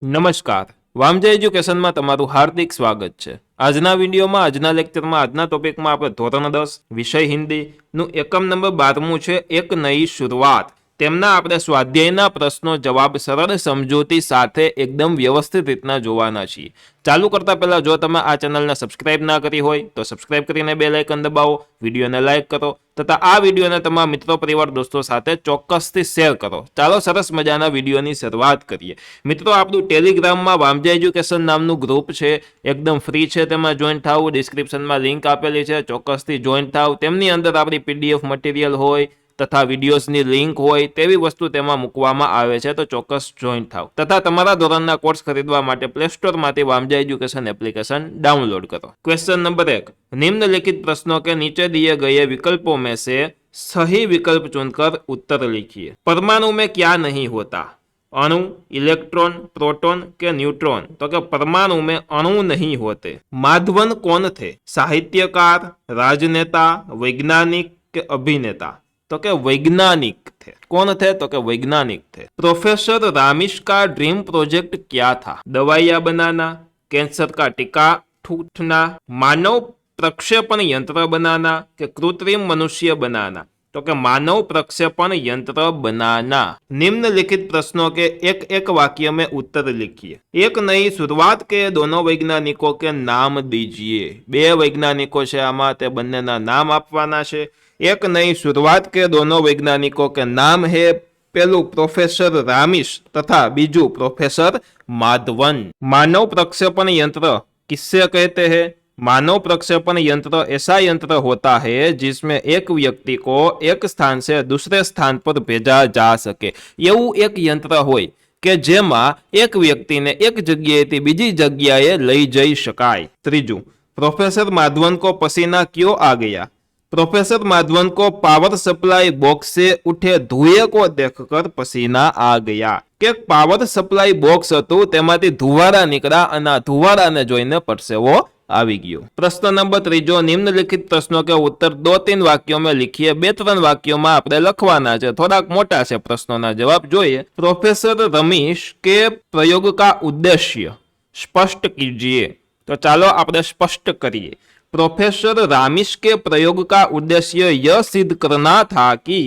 નમસ્કાર, વામજા એજ્યુકેશનમાં તમારું હાર્દિક સ્વાગત છે। આજના વિડીયોમાં આજના લેક્ચરમાં આજના ટોપિકમાં આપણે ધોરણ 10 વિષય હિન્દીનું એકમ નંબર 12 છે એક નઈ શરૂઆત। તેમના આપણે સ્વાધ્યાયના પ્રશ્નો જવાબ સરળ સમજૂતી સાથે એકદમ વ્યવસ્થિત રીતના જોવાના છીએ। ચાલુ કરતા પહેલા જો તમે આ ચેનલને સબસ્ક્રાઇબ ના કરી હોય તો સબસ્ક્રાઇબ કરીને બેલ આઇકન દબાવો, વિડીયોને લાઇક કરો તથા આ વિડીયોને તમારા મિત્રો પરિવાર દોસ્તો સાથે ચોક્કસથી શેર કરો। ચાલો સરસ મજાના વિડીયોની શરૂઆત કરીએ। મિત્રો, આપણું ટેલિગ્રામમાં વામજા એજ્યુકેશન નામનું ગ્રુપ છે, એકદમ ફ્રી છે, તેમાં જોઈન થાવ। ડિસ્ક્રિપ્શનમાં લિંક આપેલી છે, ચોક્કસથી જોઈન થાવ। તેમની અંદર આપણી પીડીએફ મટીરિયલ હોય તથા વિડીયોઝની લિંક હોય તેવી વસ્તુ તેમાં મૂકવામાં આવે છે, તો ચોક્કસ જોઈન થાવ તથા તમારા ધોરણના કોર્સ ખરીદવા માટે પ્લે સ્ટોરમાંથી વામજા एजुकेशन एप्लीकेशन डाउनलोड करो। क्वेश्चन नंबर 1, निम्नलिखित प्रश्नों के नीचे दिए गए विकल्पों में से सही विकल्प चुनकर उत्तर लिखिए। परमाणु में क्या नहीं होता? अणु, इलेक्ट्रॉन, प्रोटॉन के न्यूट्रॉन? तो कि परमाणु में अणु नहीं होते। माधवन कौन थे? साहित्यकार, राजनेता, वैज्ञानिक के अभिनेता? तो के वैज्ञानिक थे। कौन थे? तो के वैज्ञानिक थे। प्रोफेसर रामिश का ड्रीम प्रोजेक्ट क्या था? दवाइयां बनाना, कैंसर का टीका ठूठना, मानव प्रक्षेपण यंत्र बनाना कि कृत्रिम मनुष्य बनाना? तो कि मानव प्रक्षेपण यंत्र बनाना। निम्नलिखित प्रश्नों के एक एक वाक्य में उत्तर लिखिए। एक नई शुरुआत के दोनों वैज्ञानिकों के नाम दीजिए। बे वैज्ञानिकों से आमा ते बन्नेना नाम आपवाना छे। एक नई शुरुआत के दोनों वैज्ञानिकों के नाम है, पहलू प्रोफेसर रामिश तथा बीजू प्रोफेसर माधवन। मानव प्रक्षेपण यंत्र किससे कहते हैं? मानव प्रक्षेपण यंत्र ऐसा यंत्र होता है जिसमें एक व्यक्ति को एक स्थान से दूसरे स्थान पर भेजा जा सके। एवं एक यंत्र होय के जेमा एक व्यक्ति ने एक जग्याएथी बीजी जग्याए लई जई शकाय। त्रीजू, प्रोफेसर माधवन को पसीना क्यों आ गया? प्रोफेसर माधवन को पावर सप्लाई बॉक्स से उठे धुएं को देखकर पसीना आ गया। के पावर सप्लाई बॉक्स हतुं तेमांथी धुवाड़ा निकळ्या अने धुवाड़ाने जोईने परसेवो आवी गयो। प्रश्न नंबर 3, निम्नलिखित प्रश्नों के उत्तर 2-3 वाक्यों में लिखिए। 2-3 वाक्यों में आपणे लखवाना छे, थोड़ाक मोटा छे प्रश्नों जवाब जोईए। प्रोफेसर रमेश के प्रयोग का उद्देश्य स्पष्ट कीजिए। तो चालो आपणे स्पष्ट करिए। प्रोफेसर रामिश के प्रयोग का उद्देश्य यह सिद्ध करना था कि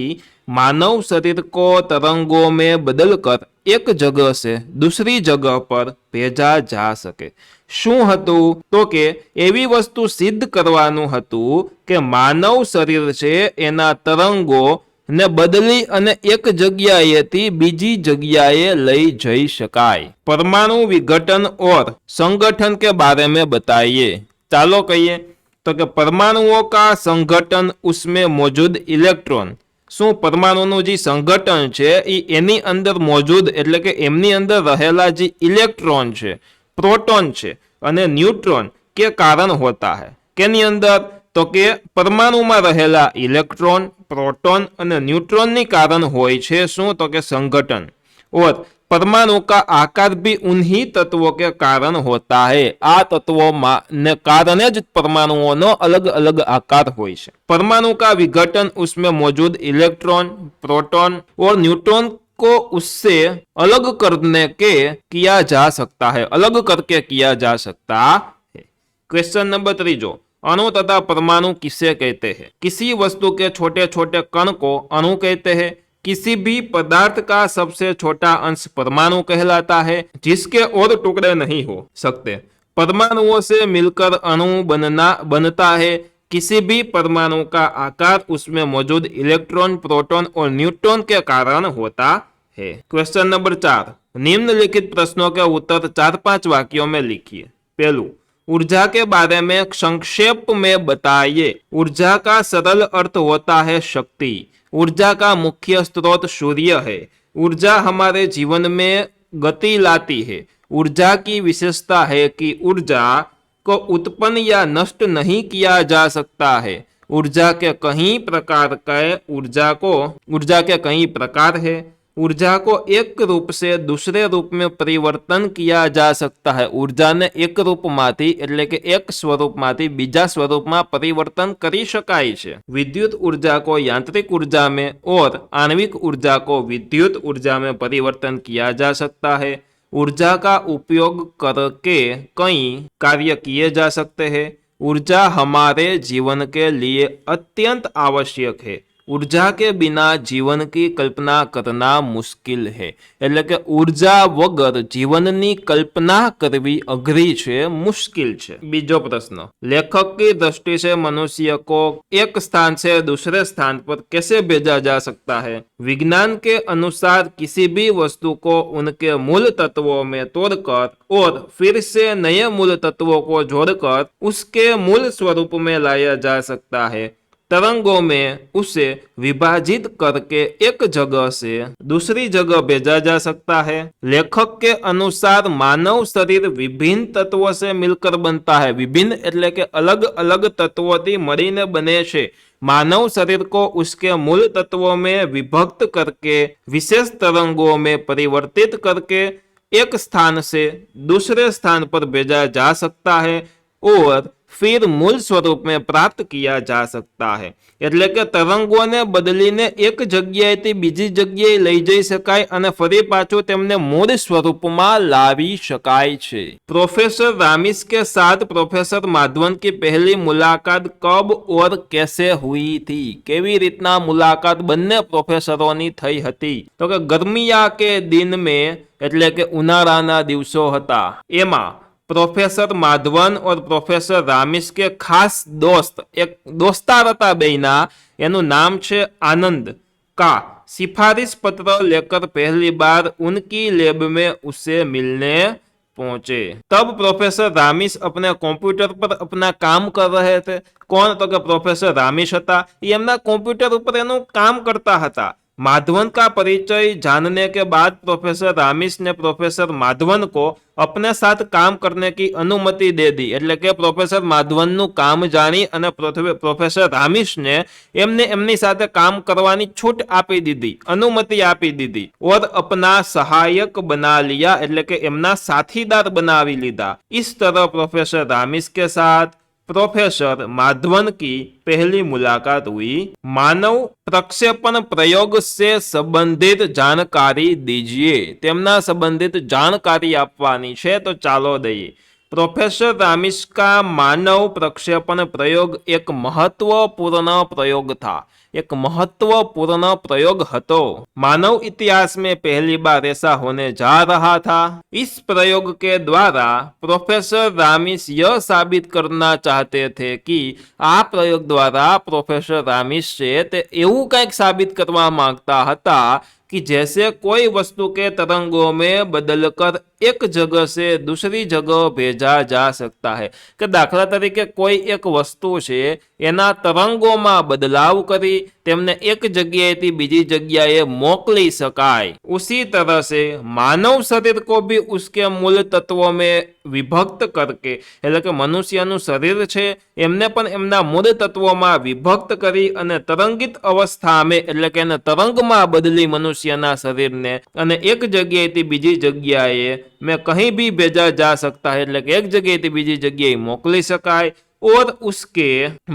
मानव शरीर को तरंगों में बदलकर एक जगह से दूसरी जगह पर भेजा जा सके। शुं हतुं? तो के एवी वस्तु सिद्ध करवानुं हतुं के मानव शरीर छे एना तरंगो ने बदली अने एक जग्याएथी बीजी जग्याए लई जई शकाय। परमाणु विघटन और संगठन के बारे में बताइए। चालो कहिए तो कि परमाणुओं का संगठन, उसमें मौजूद इलेक्ट्रॉन। શું પરમાણુનું જે સંગઠન છે એ એની અંદર મौजूद એટલે કે એમની અંદર રહેલા જે ઇલેક્ટ્રોન છે, પ્રોટોન છે અને ન્यूट्रॉन के कारण होता है। કેની અંદર? તો કે પરમાણુમાં રહેલા ઇલેક્ટ્રોન, પ્રોટોન અને ન્यूट्रॉनની કારણ હોય છે શું? તો કે સંગઠન। और परमाणु का आकार भी उन्हीं तत्वों के कारण होता है। आ तत्वों ने कारण ज परमाणुओं अलग अलग आकार होय छे। परमाणु का विघटन, उसमें मौजूद इलेक्ट्रॉन, प्रोटॉन और न्यूट्रॉन को उससे अलग करने के किया जा सकता है, अलग करके किया जा सकता है। क्वेश्चन नंबर 3, अणु तथा परमाणु किसे कहते हैं? किसी वस्तु के छोटे छोटे कण को अणु कहते हैं। किसी भी पदार्थ का सबसे छोटा अंश परमाणु कहलाता है, जिसके और टुकड़े नहीं हो सकते। परमाणुओं से मिलकर अणु बनता है। किसी भी परमाणु का आकार उसमें मौजूद इलेक्ट्रॉन, प्रोटॉन और न्यूट्रॉन के कारण होता है। क्वेश्चन नंबर 4, निम्नलिखित प्रश्नों के उत्तर 4-5 वाक्यों में लिखिए। पहलू, ऊर्जा के बारे में संक्षेप में बताइए। ऊर्जा का सरल अर्थ होता है शक्ति। ऊर्जा का मुख्य स्रोत सूर्य है। ऊर्जा हमारे जीवन में गति लाती है। ऊर्जा की विशेषता है कि ऊर्जा को उत्पन्न या नष्ट नहीं किया जा सकता है। ऊर्जा के कई प्रकार है। ऊर्जा को एक रूप से दूसरे रूप में परिवर्तन किया जा सकता है। ऊर्जा ने एक रूप मांथी एटले के एक स्वरूप मांथी बीजा स्वरूप में परिवर्तन करी शकाय छे। विद्युत ऊर्जा को यांत्रिक ऊर्जा में और आणविक ऊर्जा को विद्युत ऊर्जा में परिवर्तन किया जा सकता है। ऊर्जा का उपयोग करके कई कार्य किए जा सकते हैं। ऊर्जा हमारे जीवन के लिए अत्यंत आवश्यक है। ऊर्जा के बिना जीवन की कल्पना करना मुश्किल है। એટલે કે ઊર્જા વગર જીવનની કલ્પના કરવી અઘરી છે, મુશ્किल છે। બીજો પ્રશ્ન, लेखक की दृष्टि से मनुष्य को एक स्थान से दूसरे स्थान पर कैसे भेजा जा सकता है? विज्ञान के अनुसार किसी भी वस्तु को उनके मूल तत्वों में तोड़कर और फिर से नए मूल तत्वों को जोड़कर उसके मूल स्वरूप में लाया जा सकता है। तरंगों में उसे विभाजित करके एक जगह से दूसरी जगह भेजा जा सकता है। लेखक के अनुसार मानव शरीर विभिन्न तत्वों से मिलकर बनता है। विभिन्न એટલે કે अलग अलग तत्वों મળીને બને છે। मानव शरीर को उसके मूल तत्वों में विभक्त करके विशेष तरंगों में परिवर्तित करके एक स्थान से दूसरे स्थान पर भेजा जा सकता है और फिर मूल स्वरूप में प्राप्त किया जा सकता है। એટલે કે તરંગોને બદલીને એક જગ્યાએથી બીજી જગ્યાએ લઈ જઈ શકાય અને ફરી પાછું તેમને મૂળ સ્વરૂપમાં લાવી શકાય છે। प्रोफेसर रामिस के साथ प्रोफेसर माधवन की पहली मुलाकात कब और कैसे हुई थी? કેવી રીતના મુલાકાત બંને પ્રોફેસરોની થઈ હતી? તો કે ગરમિયા કે દિન में એટલે કે ઉનાળાના દિવસો હતા એમાં प्रोफेसर माधवन और प्रोफेसर रामिस के खास दोस्त एक दोस्तार था बेना एनु नाम छे आनंद का सिफारिश पत्र लेकर पहली बार उनकी लैब में उसे मिलने पहुंचे। तब प्रोफेसर रामिस अपने कंप्यूटर पर अपना काम कर रहे थे। कौन? तो कि प्रोफेसर रामिस हता, ये एमना कंप्यूटर पर एनु काम करता हता। माधवन का परिचय जानने के बाद प्रोफेसर रामिस ने प्रोफेसर माधवन को अपने साथ काम करने की अनुमति दे दी। એટલે કે પ્રોફેસર માધવનનું કામ જાણી અને પ્રોફેસર રામિસને એમની સાથે કામ કરવાની છૂટ આપી દીધી, अनुमति આપી દીધી और अपना सहायक बना लिया એટલે કે એમના સાથીદાર બનાવી લીધા। इस तरह प्रोफेसर रामिस के साथ प्रोफेसर माधवन की पहली मुलाकात हुई। मानव प्रक्षेपण प्रयोग से संबंधित जानकारी दीजिए। तेमना संबंधित जानकारी आपवानी छे तो चालो दઈએ। प्रोफेसर रामिस का मानव प्रक्षेपण प्रयोग एक महत्वपूर्ण प्रयोग था। एक महत्वपूर्ण प्रयोग हतो। मानव इतिहास में पहली बार ऐसा होने जा रहा था। इस प्रयोग के द्वारा प्रोफेसर रामिस यह साबित करना चाहते थे कि आ प्रयोग द्वारा प्रोफेसर रामिस से ते एवं कंईक साबित करवा मांगता हता कि जैसे कोई वस्तु के तरंगों में बदलकर एक जगह से दूसरी जगह भेजा जा सकता है। कि दाखला तरीके कोई एक वस्तु है एना तरंगों में बदलाव करी तेमने एक जगह बीजी जगह मोकली सकाय। उसी तरह से मानव शरीर को भी उसके मूल तत्वों में विभक्त करके એટલે કે મનુષ્યનું શરીર છે એમને પણ એમના મૂળ તત્વોમાં વિભક્ત કરી અને તરંગિત અવસ્થામાં એટલે કે એને તરંગમાં બદલી મનુષ્યના શરીરને અને એક જગ્યાએથી બીજી જગ્યાએ મેં કहीं भी भेजा जा सकता है એટલે કે એક જગ્યાએથી બીજી જગ્યાએ મોકલી શકાય और उसके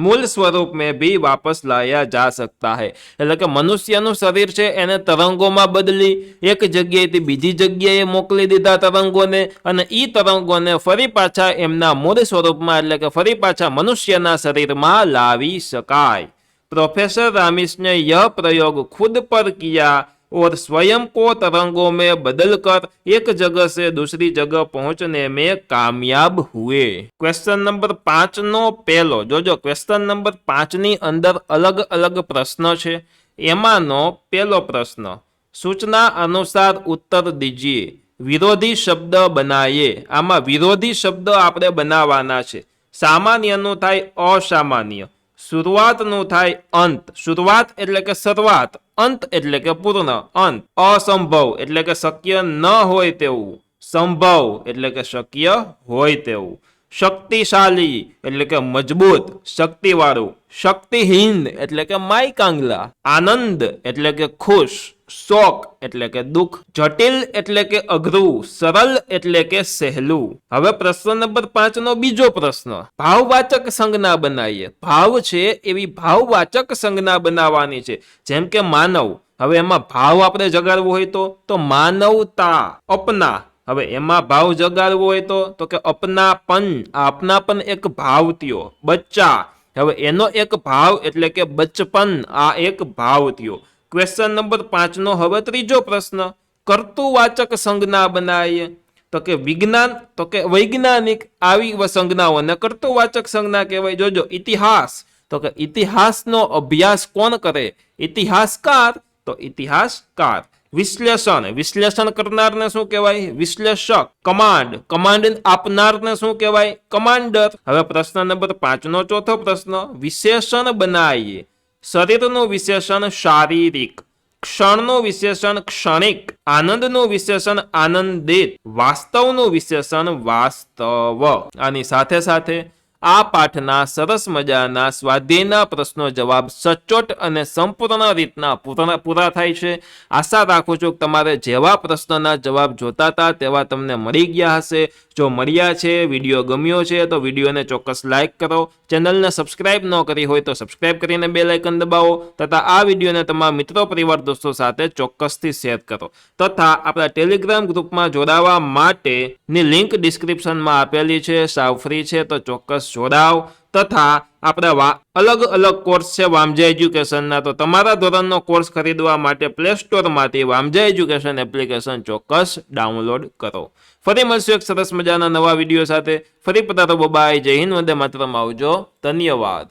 मूल स्वरूप में भी वापस लाया जा सकता है। એટલે કે મનુષ્યનું શરીર છે એને તરંગોમાં બદલી એક જગ્યાએથી બીજી જગ્યાએ મોકલી દીધા તરંગોને અને ઈ તરંગોને ફરી પાછા એમના મૂળ સ્વરૂપમાં એટલે કે ફરી પાછા મનુષ્યના શરીરમાં લાવી શકાય। प्रोफेसर रामिस ने यह प्रयोग खुद पर किया और स्वयं को तरंगों में बदलकर एक जगह से दूसरी जगह पहुंचने में कामयाब हुए। क्वेश्चन नंबर 5 नो पहलो जो क्वेश्चन नंबर 5 नी अंदर अलग अलग प्रश्न छे। एमानो पहलो प्रश्न, सूचना अनुसार उत्तर दीजिए। विरोधी शब्द बनाइए। आमा विरोधी शब्द आपणे बनावाना छे। सामान्यनु थाय असामान्य, शुरुआतनु थाय अंत। शुरुआत एटले के शरूआत, अंत एटले के पूर्ण अंत। असंभव एटले के शक्य न होय तेवुं, संभव एटले के शक्य होय तेवुं। शक्तिशाली एटले के मजबूत, शक्तिवाळुं। शक्तिहीन एटले के मायकांगला। आनंद एटले के खुश। शोक एटले के दुख। जटिल एटले के अघरू। सरल एटले के सहेलू। हवे प्रश्न नंबर 5 नो बीजो प्रश्न, भाववाचक संज्ञा बनाइए। भाव छे एवी भाववाचक संज्ञा बनावानी छे। जेम के मानव, हवे एमां भाव आपणे जगाडवो होय तो मानवता, अपना, હવે એમાં ભાવ જગાડવો હોય તો કે અપનાપન, આ અપનાપન એક ભાવ થયો. બચ્ચા, હવે એનો એક ભાવ એટલે કે બચપન, આ એક ભાવ થયો. ક્વેશ્ચન નંબર 5 નો હવે ત્રીજો પ્રશ્ન, કર્તુવાચક સંજ્ઞા બનાવીએ તો કે વિજ્ઞાન તો કે વૈજ્ઞાનિક, આવી સંજ્ઞાઓને કર્તુવાચક સંજ્ઞા કહેવાય. જોજો, ઇતિહાસ તો કે ઇતિહાસનો અભ્યાસ કોણ કરે? ઇતિહાસકાર, તો ઇતિહાસકાર. વિશ્લેષણ, વિશ્લેષણ કરનારને શું કહેવાય? વિશ્લેષક. કમાન્ડ, કમાન્ડ આપનારને શું કહેવાય? કમાન્ડર. હવે પ્રશ્ન નંબર 5 નો ચોથો પ્રશ્ન, વિશેષણ બનાવીએ. શરીરનું વિશેષણ શારીરિક, ક્ષણનું વિશેષણ ક્ષણિક, આનંદનું વિશેષણ આનંદિત, વાસ્તવનું વિશેષણ વાસ્તવ. આની સાથે સાથે આ પાઠના સરસ મજાના સ્વાધ્યાયના પ્રશ્નો જવાબ સચોટ અને સંપૂર્ણ રીતના પૂરા થાય છે. આશા રાખું છું કે તમારે જેવા પ્રશ્નોના જવાબ જોતા હતા તેવા તમને મળી ગયા હશે. જો મળ્યા છે, વિડીયો ગમ્યો છે તો વિડીયોને ચોક્કસ લાઇક કરો. ચેનલને સબસ્ક્રાઇબ ન કરી હોય તો સબસ્ક્રાઇબ કરીને બેલ આઇકન દબાવો તથા આ વિડીયોને તમારા મિત્રો પરિવાર દોસ્તો સાથે ચોક્કસથી શેર કરો. તથા આપણા ટેલિગ્રામ ગ્રુપમાં જોડાવા માટેની લિંક ડિસ્ક્રિપ્શનમાં આપેલી છે, સાવ ફ્રી છે, તો ચોક્કસ જોડાવ. તથા આપણા અલગ અલગ કોર્સ છે વામજા એજ્યુકેશનના, તો તમારા ધોરણનો કોર્સ ખરીદવા માટે પ્લે સ્ટોરમાંથી વામજા એજ્યુકેશન એપ્લિકેશન ચોક્કસ ડાઉનલોડ કરો. ફરી મળશું એક સરસ મજાના નવા વિડીયો સાથે. ફરી પધારો. બાય, જય હિન્દ, વંદે માતરમ. આવજો. ધન્યવાદ.